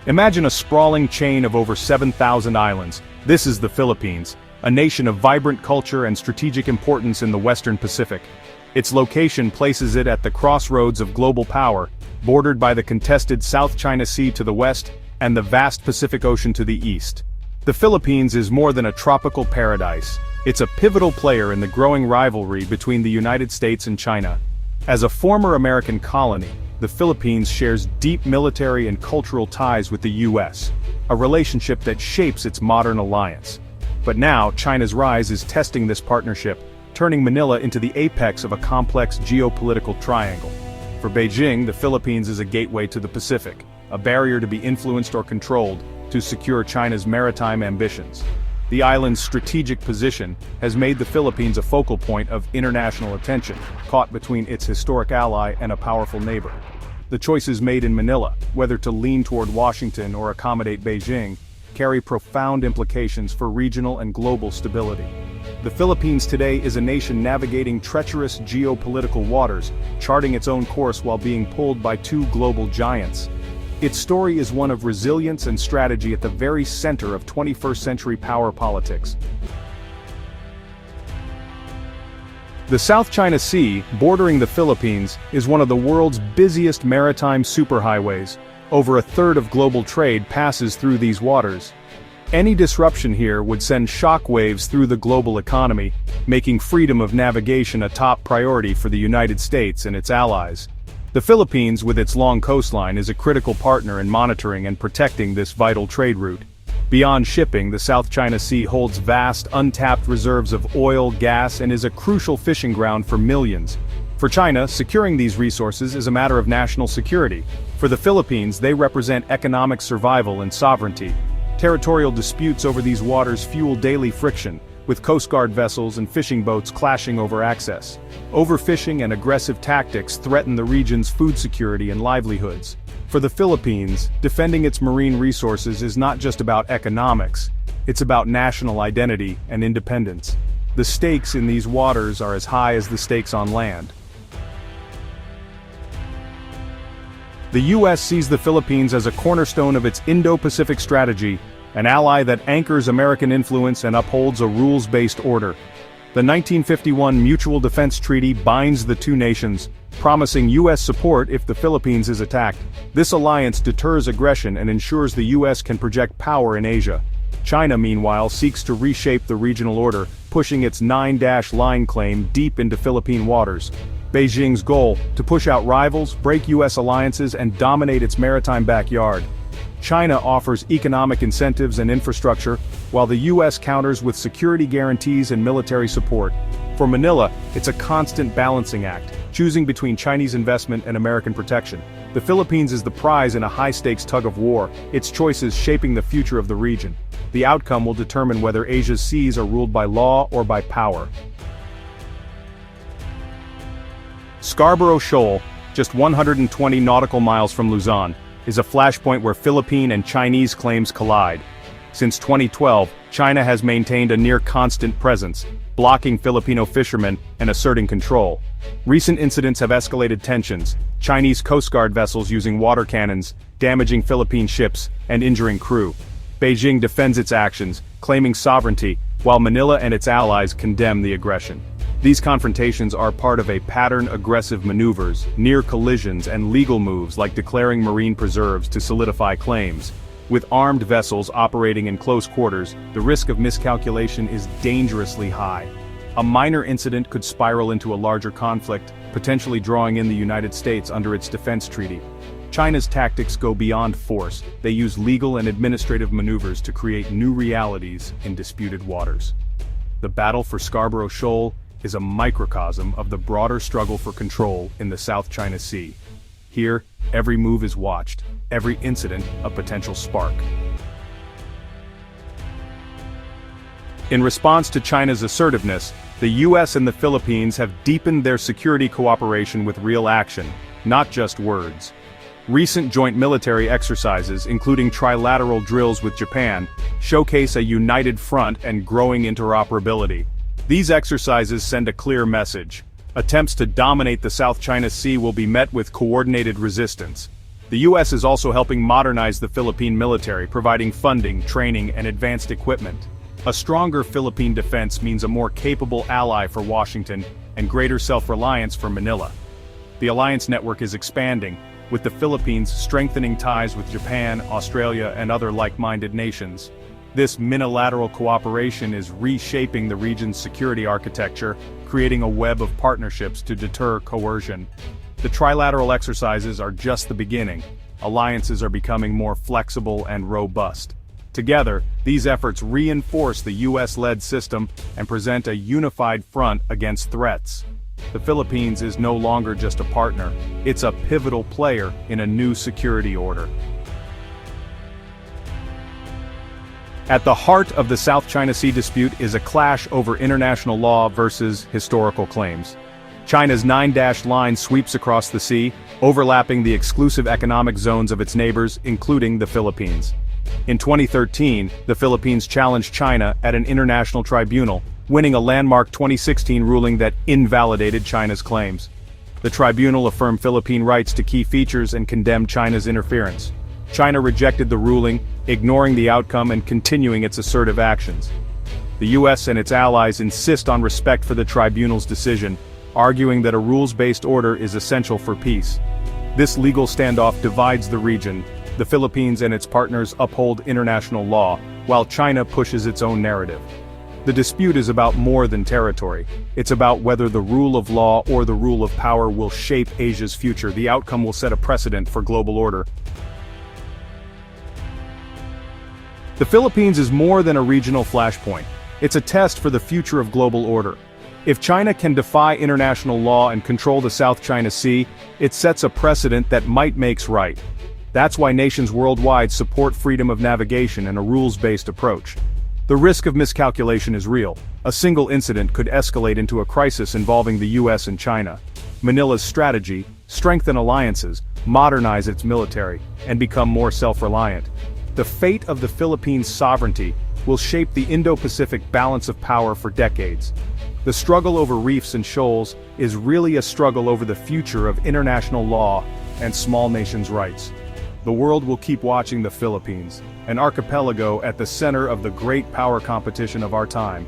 Imagine a sprawling chain of over 7,000 islands. This is the Philippines, a nation of vibrant culture and strategic importance in the Western Pacific. Its location places it at the crossroads of global power, bordered by the contested South China Sea to the west and the vast Pacific Ocean to the east. The Philippines is more than a tropical paradise. It's a pivotal player in the growing rivalry between the United States and China. As a former American colony, the Philippines shares deep military and cultural ties with the U.S., a relationship that shapes its modern alliance. But now, China's rise is testing this partnership, turning Manila into the apex of a complex geopolitical triangle. For Beijing, the Philippines is a gateway to the Pacific, a barrier to be influenced or controlled, to secure China's maritime ambitions. The island's strategic position has made the Philippines a focal point of international attention, caught between its historic ally and a powerful neighbor. The choices made in Manila, whether to lean toward Washington or accommodate Beijing, carry profound implications for regional and global stability. The Philippines today is a nation navigating treacherous geopolitical waters, charting its own course while being pulled by two global giants. Its story is one of resilience and strategy at the very center of 21st century power politics. The South China Sea, bordering the Philippines, is one of the world's busiest maritime superhighways. Over a third of global trade passes through these waters. Any disruption here would send shockwaves through the global economy, making freedom of navigation a top priority for the United States and its allies. The Philippines, with its long coastline, is a critical partner in monitoring and protecting this vital trade route. Beyond shipping, the South China Sea holds vast, untapped reserves of oil, gas, and is a crucial fishing ground for millions. For China, securing these resources is a matter of national security. For the Philippines, they represent economic survival and sovereignty. Territorial disputes over these waters fuel daily friction, with Coast Guard vessels and fishing boats clashing over access. Overfishing and aggressive tactics threaten the region's food security and livelihoods. For the Philippines, defending its marine resources is not just about economics, it's about national identity and independence. The stakes in these waters are as high as the stakes on land. The U.S. sees the Philippines as a cornerstone of its Indo-Pacific strategy, an ally that anchors American influence and upholds a rules-based order. The 1951 Mutual Defense Treaty binds the two nations, promising U.S. support if the Philippines is attacked. This alliance deters aggression and ensures the U.S. can project power in Asia. China, meanwhile, seeks to reshape the regional order, pushing its 9-line claim deep into Philippine waters. Beijing's goal, to push out rivals, break U.S. alliances, and dominate its maritime backyard. China offers economic incentives and infrastructure, while the U.S. counters with security guarantees and military support. For Manila, it's a constant balancing act, choosing between Chinese investment and American protection. The Philippines is the prize in a high-stakes tug-of-war, its choices shaping the future of the region. The outcome will determine whether Asia's seas are ruled by law or by power. Scarborough Shoal, just 120 nautical miles from Luzon, is a flashpoint where Philippine and Chinese claims collide. Since 2012, China has maintained a near-constant presence, blocking Filipino fishermen and asserting control. Recent incidents have escalated tensions, Chinese Coast Guard vessels using water cannons, damaging Philippine ships, and injuring crew. Beijing defends its actions, claiming sovereignty, while Manila and its allies condemn the aggression. These confrontations are part of a pattern of aggressive maneuvers, near collisions, and legal moves like declaring marine preserves to solidify claims. With armed vessels operating in close quarters, the risk of miscalculation is dangerously high. A minor incident could spiral into a larger conflict, potentially drawing in the United States under its defense treaty. China's tactics go beyond force. They use legal and administrative maneuvers to create new realities in disputed waters. The battle for Scarborough Shoal is a microcosm of the broader struggle for control in the South China Sea. Here, every move is watched, every incident a potential spark. In response to China's assertiveness, the U.S. and the Philippines have deepened their security cooperation with real action, not just words. Recent joint military exercises, including trilateral drills with Japan, showcase a united front and growing interoperability. These exercises send a clear message. Attempts to dominate the South China Sea will be met with coordinated resistance. The US is also helping modernize the Philippine military, providing funding, training, and advanced equipment. A stronger Philippine defense means a more capable ally for Washington and greater self-reliance for Manila. The alliance network is expanding, with the Philippines strengthening ties with Japan, Australia, and other like-minded nations. This minilateral cooperation is reshaping the region's security architecture, creating a web of partnerships to deter coercion. The trilateral exercises are just the beginning. Alliances are becoming more flexible and robust. Together, these efforts reinforce the US-led system and present a unified front against threats. The Philippines is no longer just a partner, it's a pivotal player in a new security order. At the heart of the South China Sea dispute is a clash over international law versus historical claims. China's nine-dashed line sweeps across the sea, overlapping the exclusive economic zones of its neighbors, including the Philippines. In 2013, the Philippines challenged China at an international tribunal, winning a landmark 2016 ruling that invalidated China's claims. The tribunal affirmed Philippine rights to key features and condemned China's interference. China rejected the ruling, ignoring the outcome and continuing its assertive actions. The US and its allies insist on respect for the tribunal's decision, arguing that a rules-based order is essential for peace. This legal standoff divides the region. The Philippines and its partners uphold international law, while China pushes its own narrative. The dispute is about more than territory. It's about whether the rule of law or the rule of power will shape Asia's future. The outcome will set a precedent for global order. The Philippines is more than a regional flashpoint. It's a test for the future of global order. If China can defy international law and control the South China Sea, it sets a precedent that might makes right. That's why nations worldwide support freedom of navigation and a rules-based approach. The risk of miscalculation is real. A single incident could escalate into a crisis involving the US and China. Manila's strategy: strengthen alliances, modernize its military, and become more self-reliant. The fate of the Philippines' sovereignty will shape the Indo-Pacific balance of power for decades. The struggle over reefs and shoals is really a struggle over the future of international law and small nations' rights. The world will keep watching the Philippines, an archipelago at the center of the great power competition of our time.